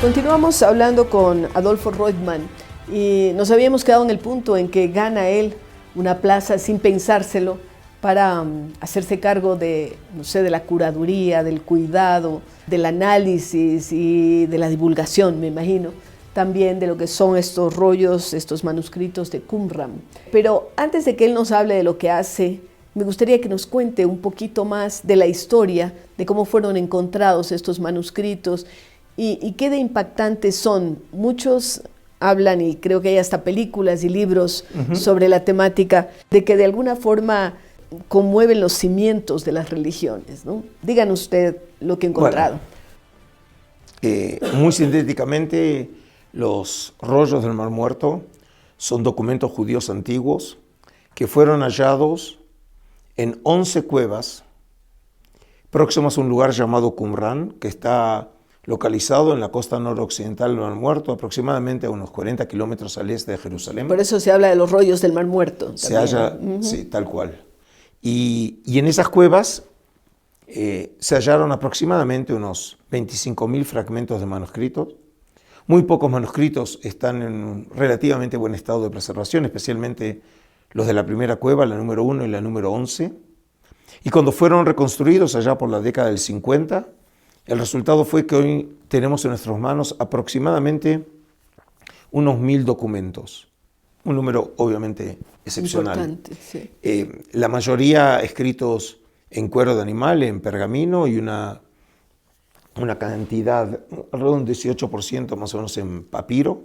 Continuamos hablando con Adolfo Reutemann y nos habíamos quedado en el punto en que gana él una plaza sin pensárselo para hacerse cargo de, no sé, de la curaduría, del cuidado, del análisis y de la divulgación, me imagino, también de lo que son estos rollos, estos manuscritos de Qumran. Pero antes de que él nos hable de lo que hace, me gustaría que nos cuente un poquito más de la historia, de cómo fueron encontrados estos manuscritos y qué de impactantes son. Muchos hablan, y creo que hay hasta películas y libros sobre la temática, de que de alguna forma conmueven los cimientos de las religiones, ¿no? Díganos usted lo que ha encontrado. Muy sintéticamente, los rollos del Mar Muerto son documentos judíos antiguos que fueron hallados en 11 cuevas próximas a un lugar llamado Qumran, que está localizado en la costa noroccidental del Mar Muerto, aproximadamente a unos 40 kilómetros al este de Jerusalén. Por eso se habla de los rollos del Mar Muerto. Se halla, sí, tal cual. Y en esas cuevas se hallaron aproximadamente unos 25.000 fragmentos de manuscritos. Muy pocos manuscritos están en un relativamente buen estado de preservación, especialmente los de la primera cueva, la número 1 y la número 11. Y cuando fueron reconstruidos allá por la década del 50, el resultado fue que hoy tenemos en nuestras manos aproximadamente unos 1.000 documentos. Un número obviamente excepcional. Importante, sí. La mayoría escritos en cuero de animal, en pergamino, y una cantidad, alrededor de un 18% más o menos en papiro.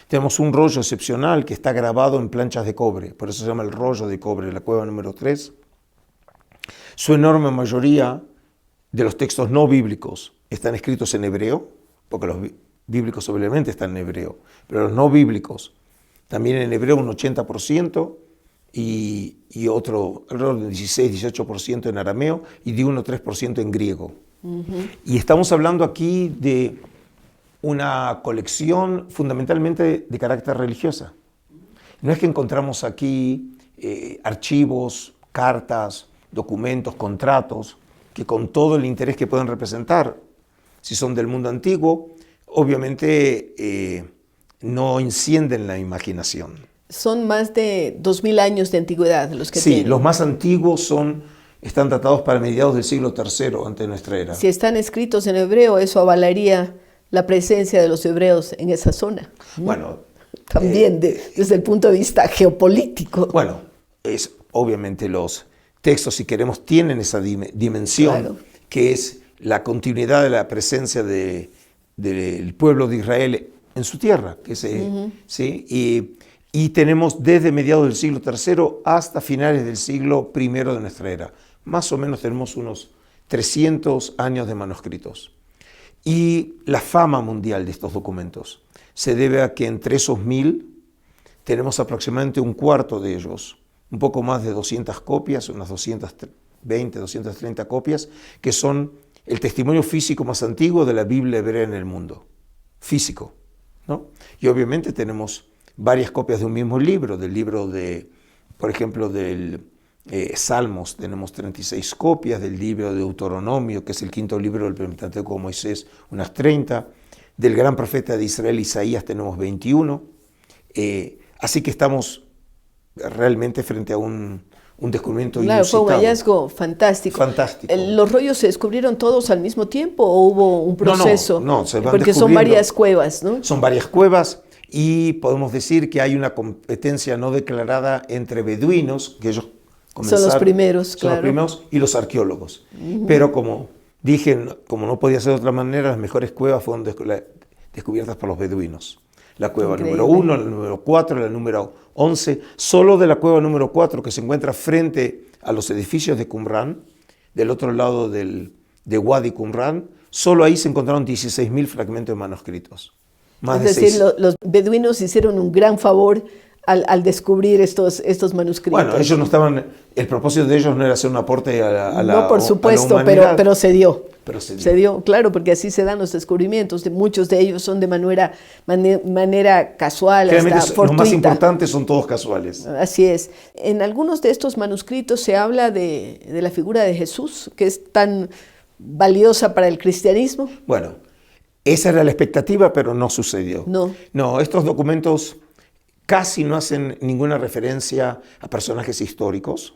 Tenemos un rollo excepcional que está grabado en planchas de cobre, por eso se llama el rollo de cobre, la cueva número 3. Su enorme mayoría de los textos no bíblicos están escritos en hebreo, porque los bíblicos obviamente están en hebreo, pero los no bíblicos también en hebreo un 80% y otro alrededor de 16-18% en arameo y de 1-3% en griego. Y estamos hablando aquí de una colección fundamentalmente de carácter religiosa. No es que encontramos aquí archivos, cartas, documentos, contratos, que con todo el interés que pueden representar, si son del mundo antiguo, obviamente no encienden la imaginación. Son más de 2.000 años de antigüedad los que tienen. Sí, los más antiguos están datados para mediados del siglo III antes de nuestra era. Si están escritos en hebreo, eso avalaría la presencia de los hebreos en esa zona. Bueno, también desde el punto de vista geopolítico. Bueno, obviamente los textos, si queremos, tienen esa dimensión, claro, que es la continuidad de la presencia del pueblo de Israel en su tierra. ¿Sí? Y tenemos desde mediados del siglo III hasta finales del siglo I de nuestra era. Más o menos tenemos unos 300 años de manuscritos. Y la fama mundial de estos documentos se debe a que entre esos 1.000 tenemos aproximadamente un cuarto de ellos, un poco más de 200 copias, unas 220, 230 copias, que son el testimonio físico más antiguo de la Biblia hebrea en el mundo. Físico, ¿no? Y obviamente tenemos varias copias de un mismo libro, del libro de, por ejemplo, del Salmos, tenemos 36 copias, del libro de Deuteronomio, que es el quinto libro del Pentateuco de Moisés, unas 30, del gran profeta de Israel, Isaías, tenemos 21, así que estamos realmente frente a un descubrimiento inusitado. Claro, fue un hallazgo fantástico. Fantástico. ¿Los rollos se descubrieron todos al mismo tiempo o hubo un proceso? No, se van porque son varias cuevas, ¿no? Son varias cuevas y podemos decir que hay una competencia no declarada entre beduinos, que ellos comenzaron, son los primeros, claro. Los primeros, y los arqueólogos. Pero como dije, como no podía ser de otra manera, las mejores cuevas fueron descubiertas por los beduinos. La cueva número 1, la número 4, la número 11. Solo de la cueva número 4, que se encuentra frente a los edificios de Qumran, del otro lado de Wadi Qumran, solo ahí se encontraron 16.000 fragmentos de manuscritos. Es decir, los beduinos hicieron un gran favor al descubrir estos manuscritos. Bueno, ellos no estaban, el propósito de ellos no era hacer un aporte a la No, por supuesto, pero se dio. Se dio, claro, porque así se dan los descubrimientos. Muchos de ellos son de manera casual, generalmente hasta fortuita. Los más importantes son todos casuales. Así es. En algunos de estos manuscritos se habla de la figura de Jesús, que es tan valiosa para el cristianismo. Bueno, Esa era la expectativa, pero no sucedió. No. No, estos documentos casi no hacen ninguna referencia a personajes históricos.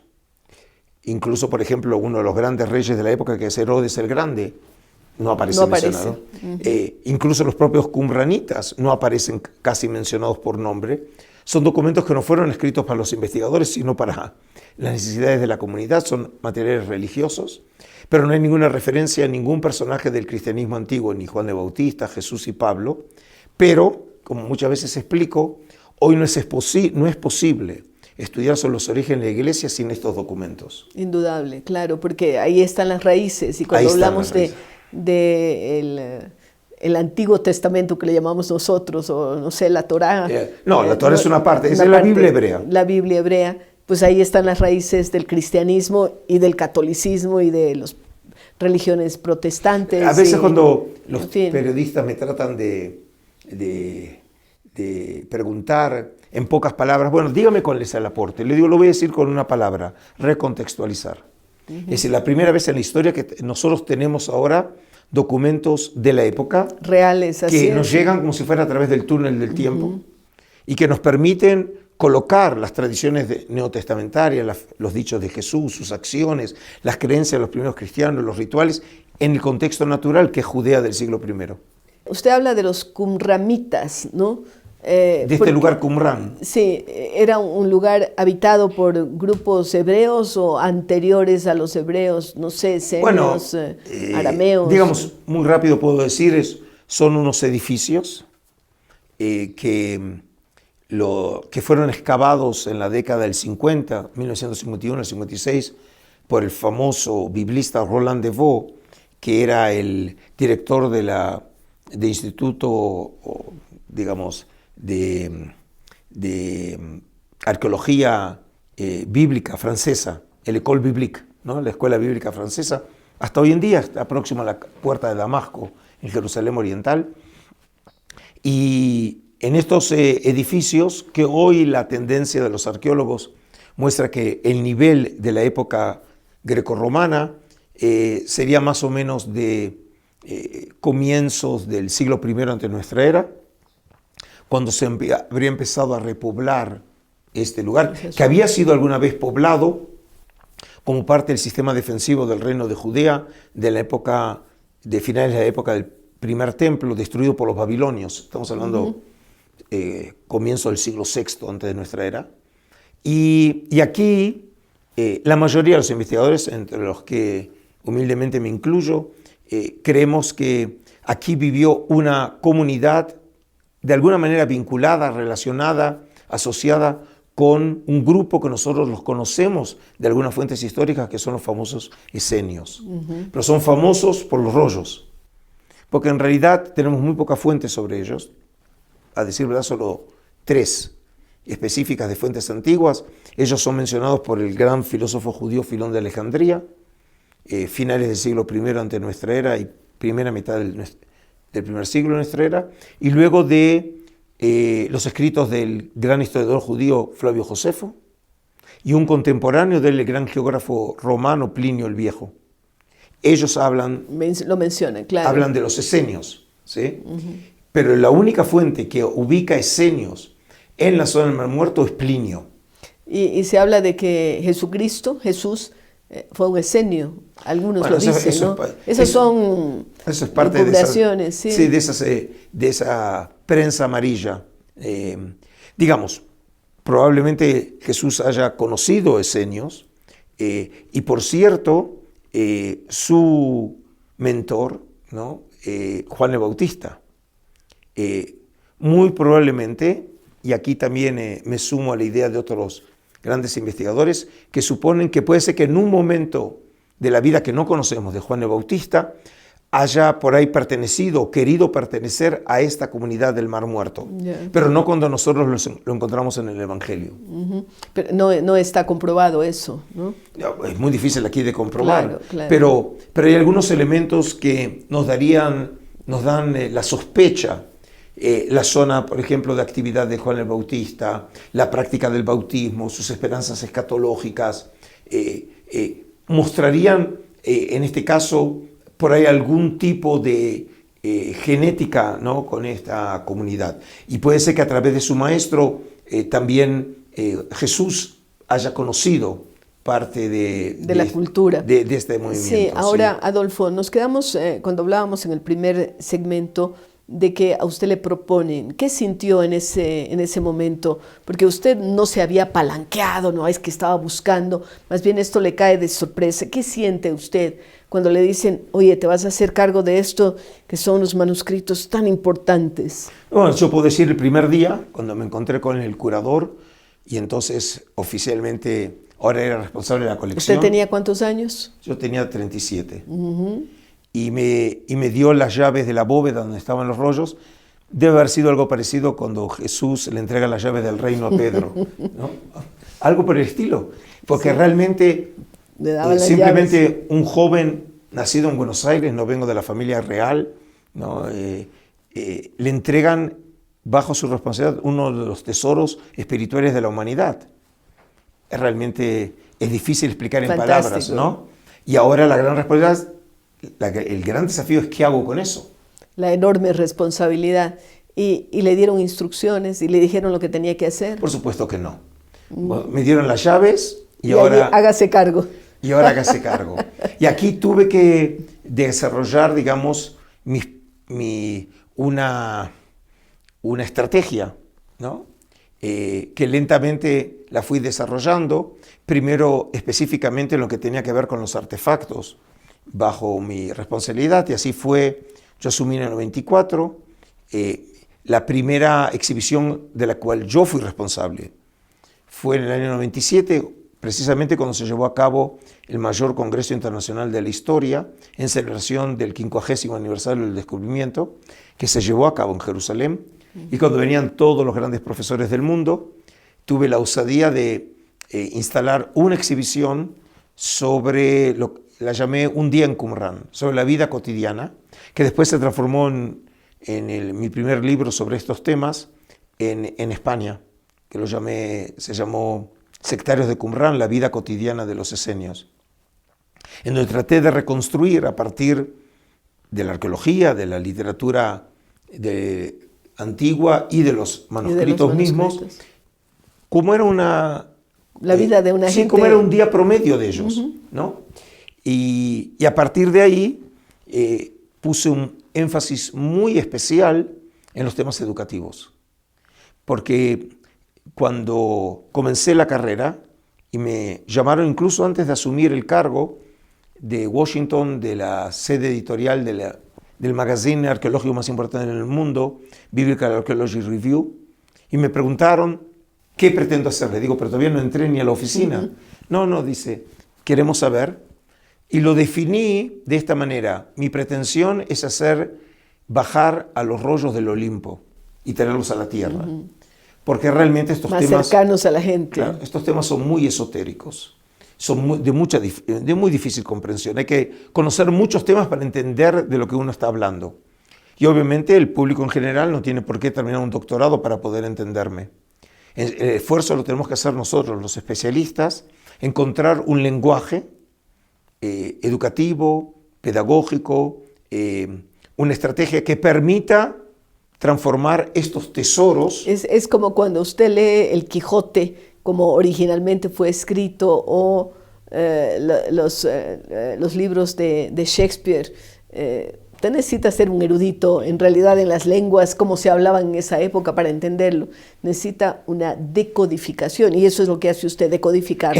Incluso, por ejemplo, uno de los grandes reyes de la época, que es Herodes el Grande, no aparece mencionado. Incluso los propios qumranitas no aparecen casi mencionados por nombre. Son documentos que no fueron escritos para los investigadores, sino para las necesidades de la comunidad. Son materiales religiosos, pero no hay ninguna referencia a ningún personaje del cristianismo antiguo, ni Juan de Bautista, Jesús y Pablo. Pero, como muchas veces explico, hoy no es posible estudiar sobre los orígenes de la iglesia sin estos documentos. Indudable, claro, porque ahí están las raíces. Y cuando hablamos de el Antiguo Testamento, que le llamamos nosotros, o no sé, la Torá. La Torá es una parte, es la Biblia hebrea. La Biblia hebrea, pues ahí están las raíces del cristianismo y del catolicismo y de las religiones protestantes. A veces cuando los periodistas me tratan de preguntar en pocas palabras, bueno, dígame cuál es el aporte. Le digo, lo voy a decir con una palabra: recontextualizar. Es decir, la primera vez en la historia que nosotros tenemos ahora documentos de la época reales, que nos llegan como si fuera a través del túnel del tiempo y que nos permiten colocar las tradiciones neotestamentarias, los dichos de Jesús, sus acciones, las creencias de los primeros cristianos, los rituales, en el contexto natural que es Judea del siglo I. Usted habla de los qumramitas, ¿no? De este lugar Qumran. Sí, ¿era un lugar habitado por grupos hebreos o anteriores a los hebreos? No sé, semios, arameos. Digamos, muy rápido puedo decir, son unos edificios que fueron excavados en la década del 50, 1951 al 56, por el famoso biblista Roland de Vaux, que era el director de instituto, digamos, de arqueología bíblica francesa, el École Biblique, ¿no? La escuela bíblica francesa. Hasta hoy en día está próximo a la puerta de Damasco, en Jerusalén Oriental. Y en estos edificios, que hoy la tendencia de los arqueólogos muestra que el nivel de la época grecorromana sería más o menos de comienzos del siglo I antes de nuestra era, cuando se habría empezado a repoblar este lugar, que había sido alguna vez poblado como parte del sistema defensivo del reino de Judea de la época, de finales de la época del primer templo, destruido por los babilonios. Estamos hablando comienzo del siglo VI antes de nuestra era. Y aquí la mayoría de los investigadores, entre los que humildemente me incluyo, creemos que aquí vivió una comunidad de alguna manera vinculada, relacionada, asociada con un grupo que nosotros los conocemos de algunas fuentes históricas, que son los famosos esenios. Pero son famosos por los rollos, porque en realidad tenemos muy pocas fuentes sobre ellos, a decir verdad solo 3 específicas de fuentes antiguas. Ellos son mencionados por el gran filósofo judío Filón de Alejandría, finales del siglo I antes de nuestra era y primera mitad del primer siglo de nuestra era, y luego de los escritos del gran historiador judío Flavio Josefo y un contemporáneo del gran geógrafo romano Plinio el Viejo. Ellos hablan claro. Hablan de los esenios, ¿sí? Pero la única fuente que ubica esenios en la zona del Mar Muerto es Plinio. Y se habla de que Jesús, fue un esenio. Algunos lo dicen, ¿no? Esas son parte de sí, de esa prensa amarilla. Digamos, probablemente Jesús haya conocido esenios, y por cierto, su mentor, ¿no? Juan el Bautista, muy probablemente, y aquí también me sumo a la idea de otros grandes investigadores, que suponen que puede ser que en un momento de la vida que no conocemos de Juan el Bautista, haya por ahí pertenecido o querido pertenecer a esta comunidad del Mar Muerto, pero no cuando nosotros lo encontramos en el Evangelio. Pero no está comprobado eso, ¿no? Es muy difícil aquí de comprobar, claro. Pero hay algunos elementos que nos dan la sospecha. La zona, por ejemplo, de actividad de Juan el Bautista, la práctica del bautismo, sus esperanzas escatológicas, mostrarían, en este caso, por ahí algún tipo de genética, ¿no?, con esta comunidad. Y puede ser que a través de su maestro también Jesús haya conocido parte de la cultura de este movimiento. Sí, ahora, sí. Adolfo, nos quedamos cuando hablábamos en el primer segmento de que a usted le proponen. ¿Qué sintió en ese momento? Porque usted no se había apalanqueado, no es que estaba buscando, más bien esto le cae de sorpresa. ¿Qué siente usted cuando le dicen, oye, te vas a hacer cargo de esto, que son los manuscritos tan importantes? Bueno, yo puedo decir el primer día, cuando me encontré con el curador, y entonces oficialmente ahora era responsable de la colección. ¿Usted tenía cuántos años? Yo tenía 37. Y me dio las llaves de la bóveda donde estaban los rollos. Debe haber sido algo parecido cuando Jesús le entrega las llaves del reino a Pedro, ¿no? Algo por el estilo. Porque sí, realmente, simplemente llaves. Un joven nacido en Buenos Aires, no vengo de la familia real, ¿no? Le entregan bajo su responsabilidad uno de los tesoros espirituales de la humanidad. Realmente es difícil explicar en palabras, ¿no? Y ahora la gran responsabilidad, el gran desafío es qué hago con eso. La enorme responsabilidad. ¿Y le dieron instrucciones y le dijeron lo que tenía que hacer? Por supuesto que no. Me dieron las ves y ahora... hágase cargo. Y ahora hágase cargo. Y aquí tuve que desarrollar, digamos, una estrategia, ¿no? Que lentamente la fui desarrollando, primero específicamente en lo que tenía que ver con los artefactos, bajo mi responsabilidad, y así fue. Yo asumí en el 94, la primera exhibición de la cual yo fui responsable fue en el año 97, precisamente cuando se llevó a cabo el mayor Congreso Internacional de la Historia, en celebración del 50º aniversario del descubrimiento, que se llevó a cabo en Jerusalén, y cuando venían todos los grandes profesores del mundo, tuve la osadía de instalar una exhibición sobre la llamé Un día en Qumrán, sobre la vida cotidiana, que después se transformó en mi primer libro sobre estos temas en España, que se llamó Sectarios de Qumrán, la vida cotidiana de los esenios, en donde traté de reconstruir a partir de la arqueología, de la literatura antigua y de los manuscritos mismos, cómo era la vida de una gente. Cómo era un día promedio de ellos, ¿no? Y a partir de ahí puse un énfasis muy especial en los temas educativos. Porque cuando comencé la carrera, y me llamaron incluso antes de asumir el cargo de Washington, de la sede editorial del magazine arqueológico más importante en el mundo, Biblical Archaeology Review, y me preguntaron qué pretendo hacer. Le digo, pero todavía no entré ni a la oficina. No, dice, queremos saber. Y lo definí de esta manera. Mi pretensión es bajar a los rollos del Olimpo y traerlos a la tierra. Porque realmente estos más temas... cercanos a la gente. Claro, estos temas son muy esotéricos. Son de muy difícil comprensión. Hay que conocer muchos temas para entender de lo que uno está hablando. Y obviamente el público en general no tiene por qué terminar un doctorado para poder entenderme. El esfuerzo lo tenemos que hacer nosotros, los especialistas, encontrar un lenguaje educativo, pedagógico, una estrategia que permita transformar estos tesoros. Es como cuando usted lee El Quijote, como originalmente fue escrito, o los libros de Shakespeare. Usted necesita ser un erudito, en realidad, en las lenguas, como se hablaban en esa época, para entenderlo. Necesita una decodificación, y eso es lo que hace usted, decodificar.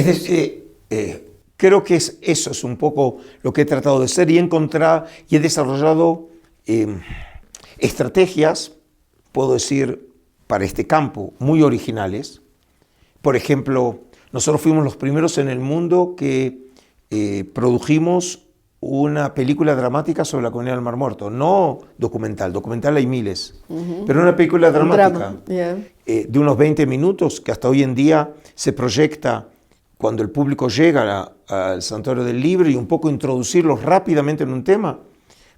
Creo que eso es un poco lo que he tratado de hacer, y he desarrollado estrategias, puedo decir, para este campo, muy originales. Por ejemplo, nosotros fuimos los primeros en el mundo que produjimos una película dramática sobre la comunidad del Mar Muerto, no documental hay miles, pero una película dramática de unos 20 minutos que hasta hoy en día se proyecta cuando el público llega al Santuario del Libro, y un poco introducirlos rápidamente en un tema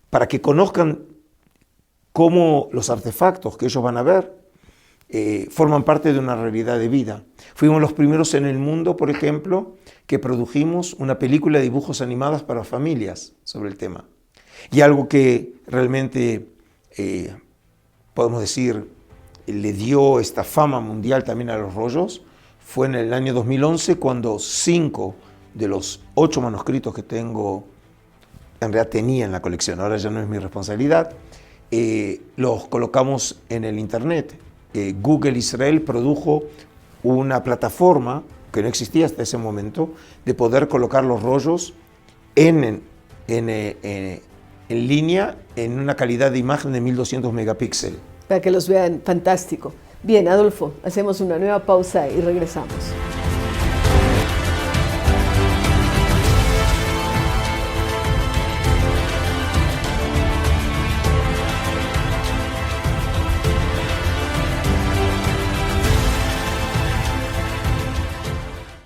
para que conozcan cómo los artefactos que ellos van a ver forman parte de una realidad de vida. Fuimos los primeros en el mundo, por ejemplo, que produjimos una película de dibujos animados para familias sobre el tema. Y algo que realmente, podemos decir, le dio esta fama mundial también a los rollos, fue en el año 2011 cuando 5 de los 8 manuscritos que tengo, en realidad tenía en la colección, ahora ya no es mi responsabilidad, los colocamos en el internet. Google Israel produjo una plataforma que no existía hasta ese momento, de poder colocar los rollos en línea en una calidad de imagen de 1200 megapíxeles. Para que los vean, fantástico. Bien, Adolfo, hacemos una nueva pausa y regresamos.